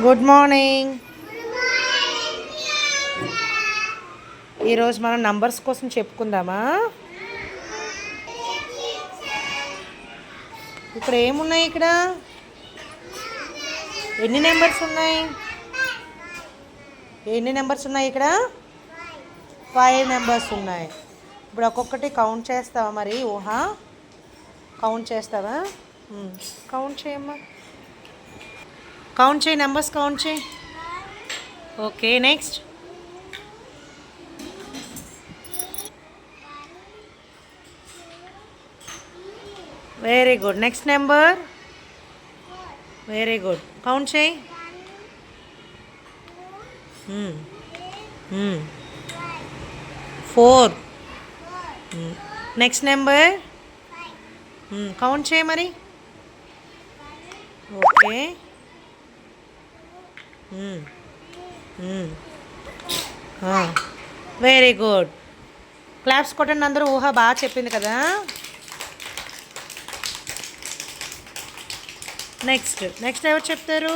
Good morning. ఈరోజు మనం numbers కోసం చెప్పుకుందామా? ఇక్కడ ఏమున్నాయి? ఇక్కడ ఎన్ని నెంబర్స్ ఉన్నాయి? ఇక్కడ 5 నెంబర్స్ ఉన్నాయి. ఇప్పుడు ఒక్కొక్కటి కౌంట్ చేస్తావా? మరి కౌంట్ చేస్తావా? కౌంట్ చేయమ్మా. కౌంట్ చేయి, నెంబర్స్ కౌంట్ చేయి. Okay, next. Very good. Next number. Very good. Count చేయి. 4. Next number. కౌంట్ చేయి మరి. ఓకే. Very good. క్లాప్స్ కొట్టండి అందరూ. బాగా చెప్పింది కదా. నెక్స్ట్ ఎవరు చెప్తారు?